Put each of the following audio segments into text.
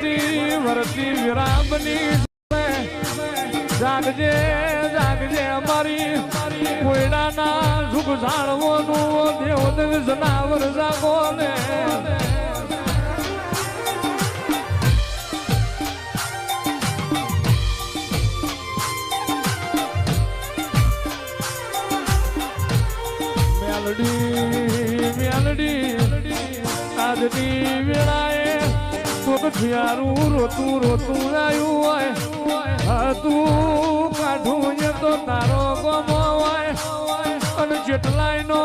વરસતી વરસતી વિરામની જાગજે જાગજે અમારી કોયડાના સુખ જાણવાનું દેવ જનાવર જાગો ને મેલડી આજની વેળાએ યારું રોતું રોતું આવ્યું હોય તું કાઢું એ તો તારો ગમો હોય અને જેટલાયનો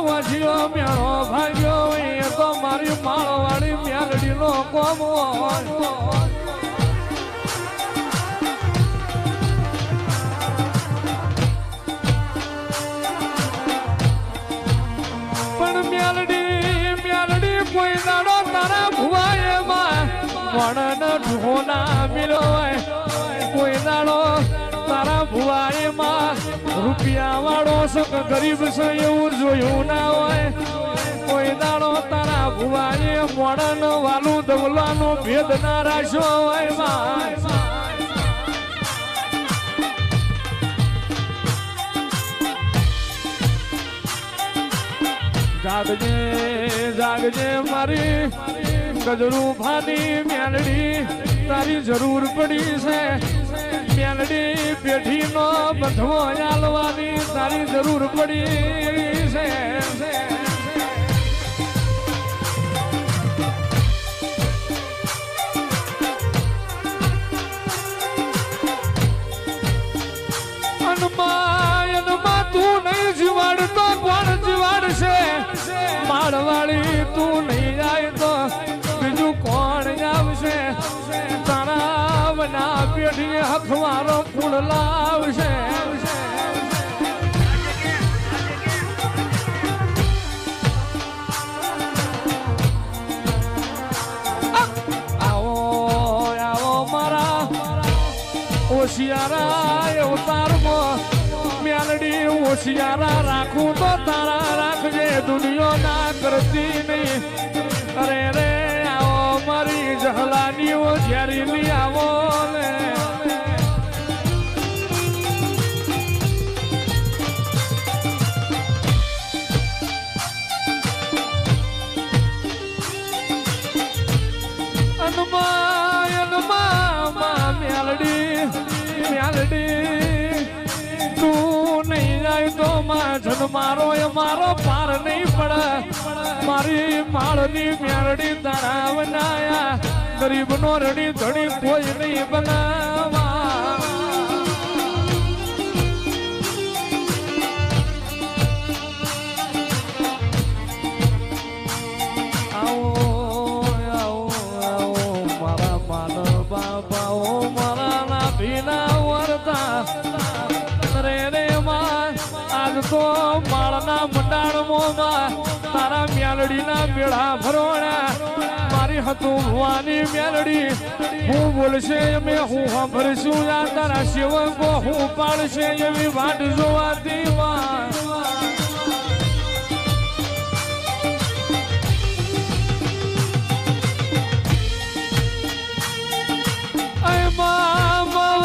વાંચ્યો મેળો ભાગ્યો એ તો મારી માળવાળી મેલડીનો ગમો હોય કોઈ દાડો તારા ભુવાએમાં વણન ઢોના મિલો કોઈ દાડો તારા ભુવાએમાં રૂપિયા વાળો સક ગરીબ છે એવું જોયું ના હોય કોઈ દાડો તારા ભુવાએ વણન વાલું દવલાનો ભેદ ના રાખ્યો હોય જાગજે જાગજે મારી ગજરું ભાની મેલડી તારી જરૂર પડી છે મેલડી પેઢીનો બધો આલવાની તારી જરૂર પડી છે અનમાં તું નહીં જીવાડતો કોણ જીવાડશે માળવાળી તું નહીં જાય તો બીજું કોણ આવશે તારા વના પેઢીએ હખવારો ફૂલ લાવશે આવો આવો મારા હોશિયારા અવતારમાં મેલડી હોશિયારા રાખું તો તારા રાખજે દુનિયો ના કરતી નહીં અરે રે આવો મારી જહલાની હોશિયારી આવો ને તું નહીં જાય તો જન મારો એ મારો પાર નહીં પડે મારી માળની મેળડી તારા બનાયા ગરીબ નો રડી ધડી કોઈ નહીં બનાવા તો માળના મંડાણમાં તારા મેલડીના મેળા ભરોણા મારી હતું ભવાની મેલડી હું બોલશે અમે હું સાંભળશું યા તારા સેવકો હું પાડશે એવી વાટ જોવાતી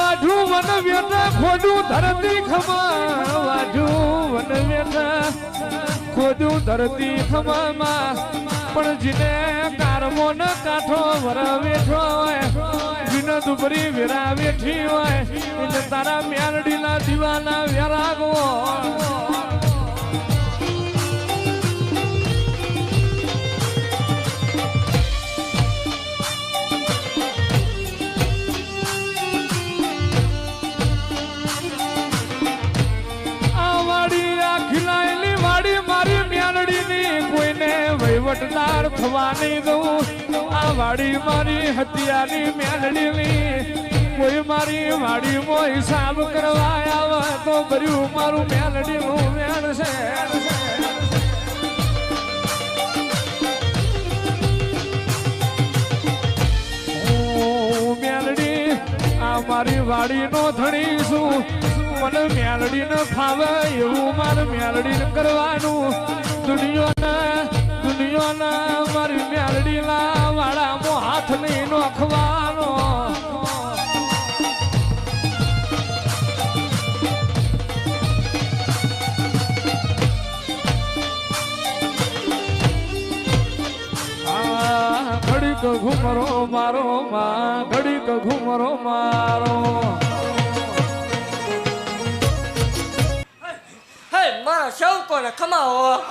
વાઢું વન વ્યથા ખોડું ધરતી ખમા વાઢું વન વ્યથા ખોડું ધરતી ખમામાં પણ જીને કારમો ન કાઠો વર વેઠો હોય જીને દુબરી વેરા વેઠી હોય એટલે તારા મેલડીના દીવાના વેરાગો વહીવટદાર થવાની દઉં આ વાડી મારી હત્યાની મેલડીની કોઈ મારી વાડીમાં હિસાબ કરવા આવે તો ભર્યું મારું મેલડીનું મેળ છે મેલડી આ મારી વાડીનો ધણી છું મને મેલડીને ફાવે એવું મારે મેલડીને કરવાનું દુનિયાના દુનિયાના મારી મેલડીના વાળામાં હાથ નહીં નોખવાનો ઘડીક ઘુમરો મારો માં ઘડીક ઘુમરો મારો મારા સેવકોને ખમાવો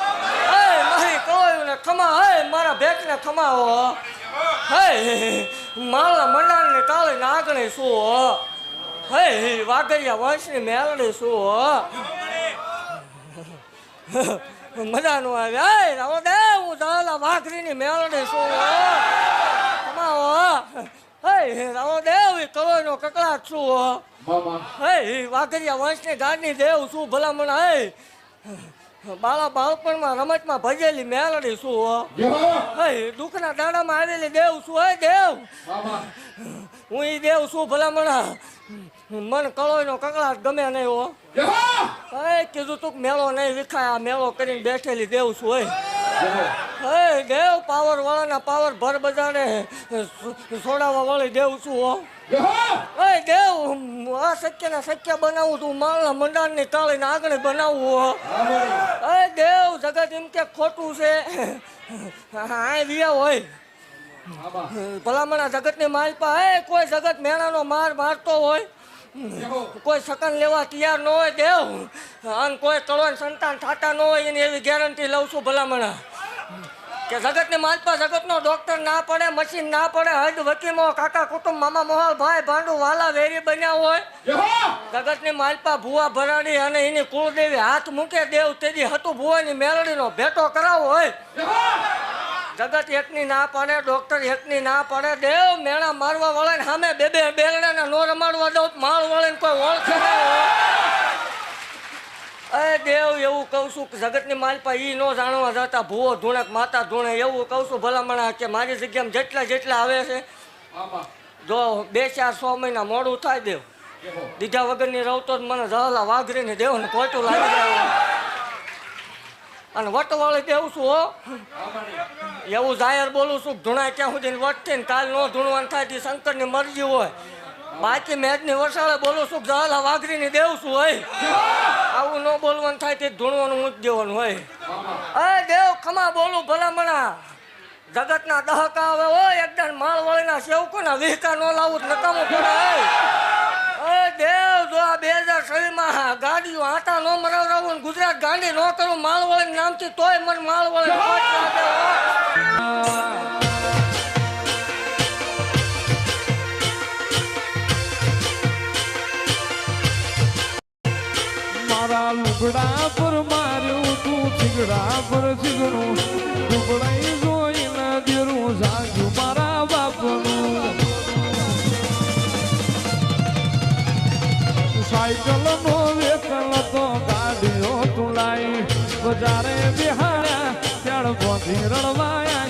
હે મારી કળોયુને ખમા હે મારા ભેટને ખમાવો હે મારા મંડાણને કાળે નાગણે શું હે વાઘરિયા વંશની મેલડી શું મજાનું આવે હે રાવો દે હું દાલા વાઘરીની મેલડી શું ખમાવો હે રાવો દેવ કળોયનો કકડાટ શું હે વાઘરિયા વંશની ગાડની દેવ શું ભલામણ હે બાળા બાળપણમાં રમતમાં ભજેલી મેલડી શું હે દુઃખના દાડામાં આવેલી દેવ શું હે દેવ હું ઈ દેવ શું ભલામણ મન કળોયનો કકડાટ ગમે નહીં હો હે કીધું તું મેળો નહીં વિખાય આ મેળો કરીને બેઠેલી દેવ શું હે દેવ પાવર વાળાના પાવર ભર બજારે છોડાવવા વાળી દેવ શું હો હે દેવ આ શક્યના શક્ય બનાવું તું માળના મંડાણની કાળીને આગળ બનાવવું હે દેવ જગત એમ કે ખોટું છે હા વિયા હોય ભલામણા જગતની માલપા હે કોઈ જગત મેણાનો માર મારતો હોય કોઈ સકન લેવા તૈયાર ન હોય દેવ અને કોઈ કળોન સંતાન થતા ન હોય એની એવી ગેરંટી લઉં છું ભલામણા કે જગતની માલપા જગતનો ડોક્ટર ના પડે મશીન ના પડે હદ વકીમો કાકા કુટુંબ મામા મોહલ ભાઈ ભાંડુ વાલા વેરી બન્યા હોય જગતની માલપા ભુવા ભરાડી અને એની કુળદેવી હાથ મૂકે દેવ તેજી હતું ભુવાની મેલડીનો ભેટો કરાવો હોય જગત એકની ના પડે ડોક્ટર એકની ના પડે દેવ મેણા મારવા વાળાને સામે બે બે બેલડાને નો રમાડવા દઉં માળ વાળાને કોઈ ઓળખે અરે દેવ એવું કહું છું કે જગતની માલપા ઈ ન જાણવા જતા ભૂવો ધૂણક માતા ધૂણે એવું કહું છું ભલામણા કે મારી જગ્યામાં જેટલા જેટલા આવે છે જો 2-4-6 મહિના મોડું થાય દેવ દીધા વગરની રહતો જ મને જહલા વાઘરીને દેવ ને ખોટું લાગી જાય અને વટવાળી દેવું છું હો એવું જાહેર બોલું છું ધૂણાય ત્યાં સુધી વટથી ને કાલ ન ધૂણવાનું થાય તે શંકરની મરજી હોય બાકી મેદની વસાળે બોલું છું જહલા વાઘરીને દેવું છું હોય આવું ન બોલવાનું થાય તે ધૂણવાનું મૂકી દેવાનું હોય અરે દેવ ખમા બોલું ભલામણા જગતના દહકા આવે હોય એકદમ માળવાળીના સેવકોના વિહકા ન લાવું નકામું પડે અરે દેવ જો આ 2006માં ગાડીઓ આટા ન મરાવરાવું ને ગુજરાત ગાંડી ન કરું માળવાળી નામથી તોય મને માળવાળી મારા લુગડા પર માર્યું તું ચીગડા પર ચીગડું લુગડાઈ જોઈને દેરું જાગ્યું મારા બાપનું સાયકલ નો વેકલ તો ગાડીઓ તુલાઈ બજારે બિહાર્યા ત્યાર બોધી રડવાયા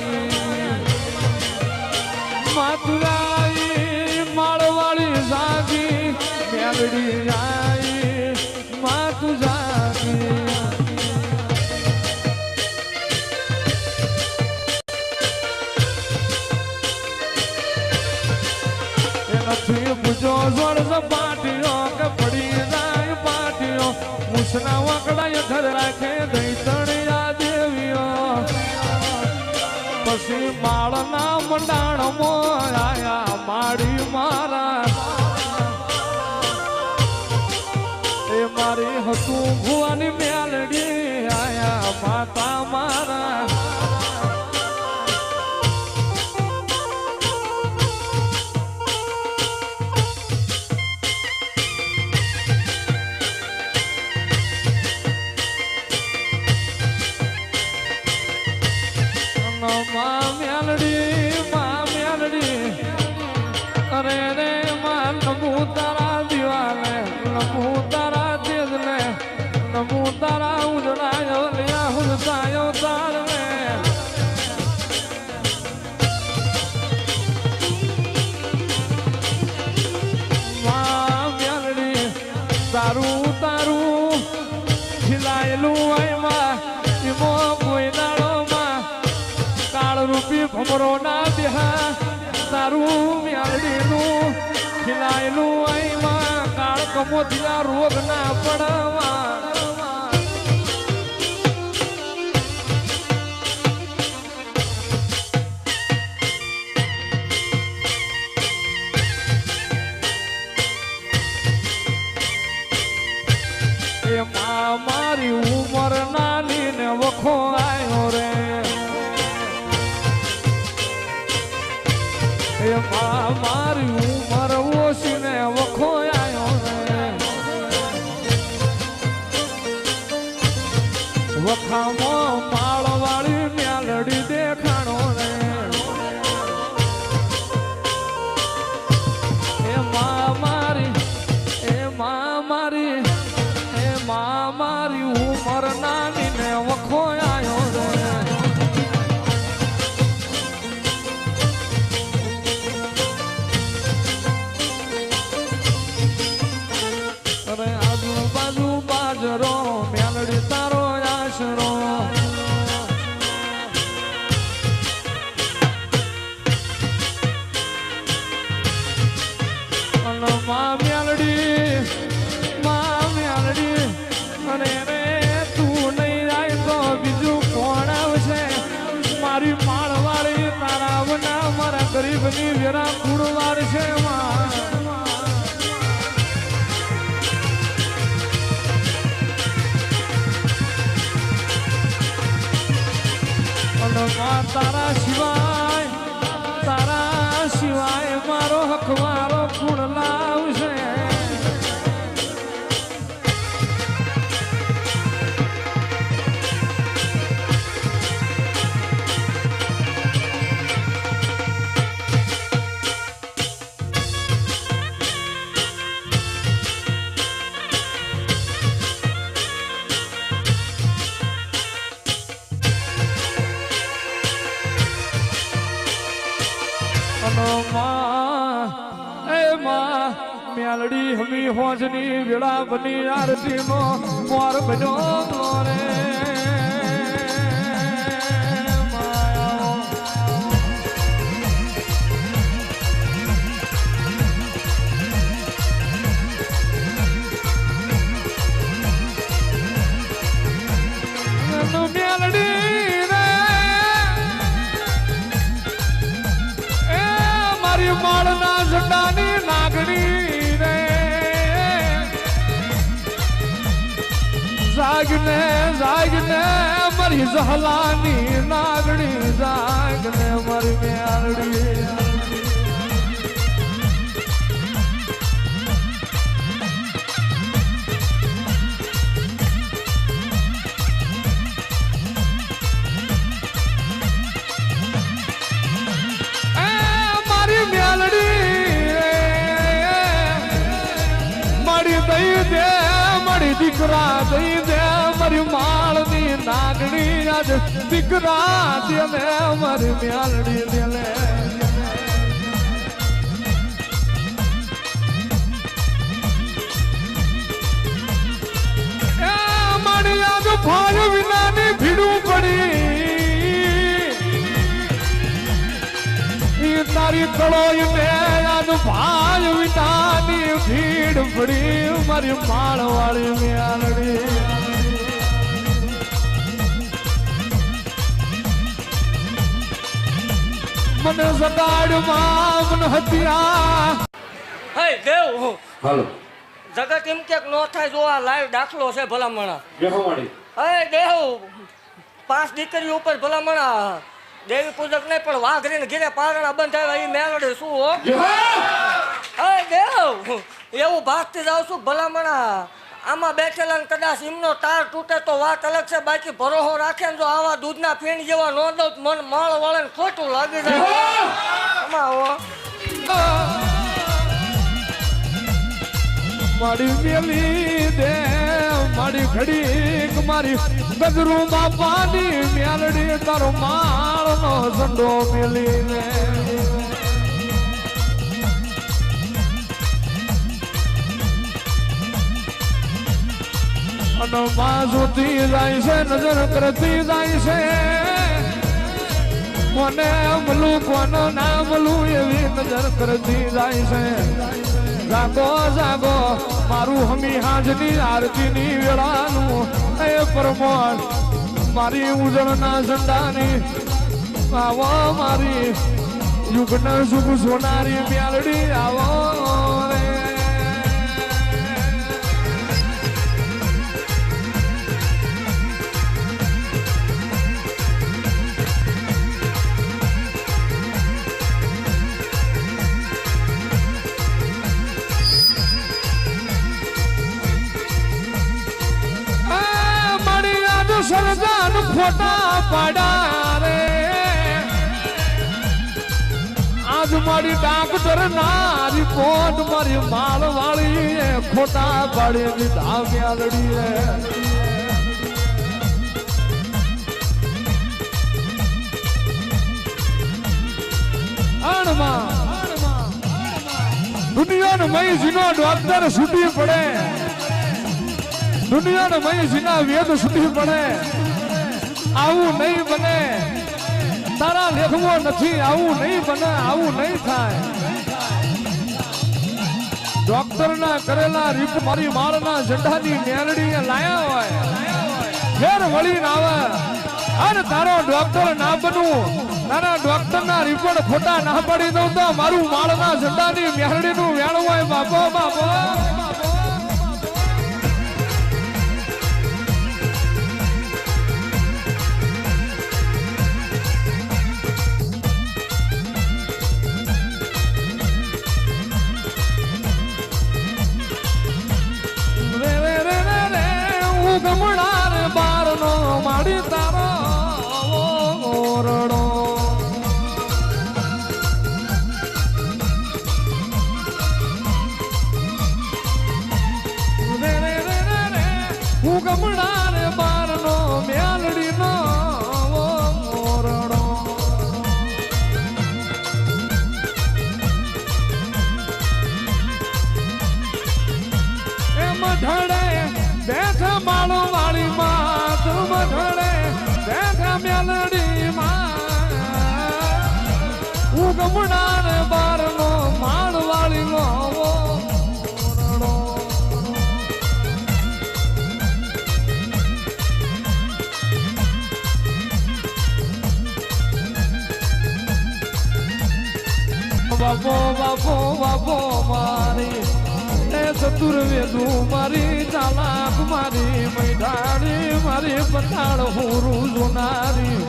માતુરાઈ માળવાળી જાગી મેલડી આઈ માતુ જાગી એનાથી પૂજો જોડ સપાટીઓ કે પડી જાય પાટીઓ મૂછના વાકડાએ ઘર રાખે દઈ તણિયા દેવીઓ પછી માળના મંડાણમાં આયા માડી મારા એ મારી હતું ભુવાની મેલડી આયા માતા મારા માં મેલડી અરે રે માં નમુ તારા દિવાલે નમુ તારા તેજને નમુ તારા ઉજળાયો લ્યા હુલતાયો તારવે માં મેલડી તારું તારું ખીલાયેલું આયમાં ઈમો કોઈ દાડોમાં અમરો ના દેહા તારું મ્યાલડીનું ખીલાયેલું આઈમાં કાળ કમોતિયા રોગ ના પડવા મારી ઉમર નાની ને વખો આવ્યો રે એમાં મારી ઉમર ઓછી ને વખો આવ્યો રે વખામાં માળવાળી મ્યાલડી દેખાણો રે એમાં મારી મારી ઉમર નાની ને વખો આવ્યો રે અરે આજુબાજુ બાજરો મ્યાલડી તારો આશરો અને મ્યાલડી અને રે તું નહીં જાય તો બીજું કોણ આવશે મારી માળવાળી તારા વના મારા ગરીબની વેરા કુડવાર છે તારા સિવાય મારો હક મારો કુણ લાવશે મ્યાલડી હમી હોજની વેળા બની આરતી નો મોર બન્યો રે મ્યાલડી રે એ મારી માળના ઝંડાની નાગણી જાગને મારી ઝહલાની નાગણી જાગને મારી મ્યાલડી મારી મ્યાલડી મારી દઈ દે મારી દીકરા દઈ દે મારી માળની નાગણી આજ દીકરા દે મારી મ્યાલડી દે મારી આજ ભાઈ વિનાની ભીડું પડી તારી કળોઈ ને આજ ભાઈ વિનાની ભીડ પડી મારી માળવાળી મ્યાલડી મને સગાડમાં મન હત્યા હે દેવ હાલો જગત એમ કે નો થાય જો આ લાઈવ દાખલો છે ભલામણા બેહવાડી હે દેવ 5 દીકરીઓ ઉપર ભલામણા દેવી પૂજક નહીં પણ વાઘરીને ઘીરે પારણા બંધાવ્યા એ મેલડી શું હો હે દેવ એવું ભાગતી જાઉં છું ભલામણા આમાં બેઠેલા ને કદાચ એમનો તાર તૂટે તો વાત અલગ છે બાકી ભરોહો રાખે ને જો આવા દૂધના ફીણ જેવા નો દઉં મન માળ વાળે ખોટું લાગી જાય મારી મેલી દે મારી ઘડીક મારી ગજરું બાપાની મેલડી તારો માળનો ઝંડો મેલી દે અને માં જોતી જાય છે નજર કરતી જાય છે કોને મલું કોનો ના મલું એવી નજર કરતી જાય છે જાગો જાગો મારું હમી હાજની આરતીની વેળાનું એ પરમોણ મારી ઉજળના ઝંડાની આવો મારી યુગના શુભ સોનારી મ્યાલડી આવો રે સરદાર ફોટા પાડા રે આજ મારી ડાક્ટર ના રિપોર્ટ મારી માલ વાળી ખોટા પાડી દીધા મ્યાલડી રે દુનિયાનો મહીજીનો ડોક્ટર છૂટી પડે દુનિયાનો મહીજીના વેદ છૂટી પડે આવું નહીં બને તારા લેખવો નથી આવું નહીં બને આવું નહીં થાય ડોક્ટર ના કરેલા રીપ મારી માળના ઝંડાની મેલડી લાયા હોય ફેર વળી ના આવે અને તારો ડોક્ટર ના બનવું તારા ડોક્ટર ના રિપોર્ટ ખોટા ના પડી દઉં તો મારું માળના ઝંડાની મેલડી નું વેણ હોય બાપો બાપો ગમણાર બારનો માડી તારો ઓરડો હું ગમણાર બારનો મ્યાલડીનો ઓરડો એમ ઢળે બેઠા માળો વાળી માં તું ઢળે બેઠા મેલડી માં હું ગમણાર બારનો માળ વાળી નો બાપો બાપો બાપો મારી ચતુર્વેદું મારી ચાલાક મારી મૈડાડી મારી પતાળ હોરું જોનારી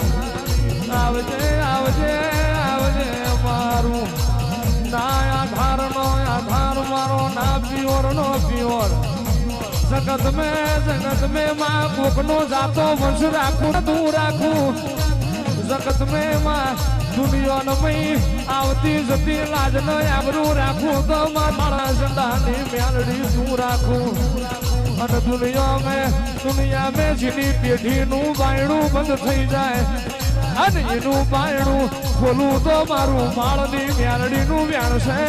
આવજે આવજે આવજે મારું ના આધારનો આધાર મારો ના પિયોરનો પિયોર જગત મેં માં કોકનો જાતો વંશ રાખું તું રાખું જગત મેં માં દુનિયાનો મય આવતી જતી લાજ ન આબરૂ રાખું તો મારા ઝંડાની મેલડી તું રાખું અને દુનિયા મેં જેની પેઢીનું બાયણું બંધ થઈ જાય અને એનું બાયણું ખોલું તો મારું માળની મેલડીનું વ્યાણ છે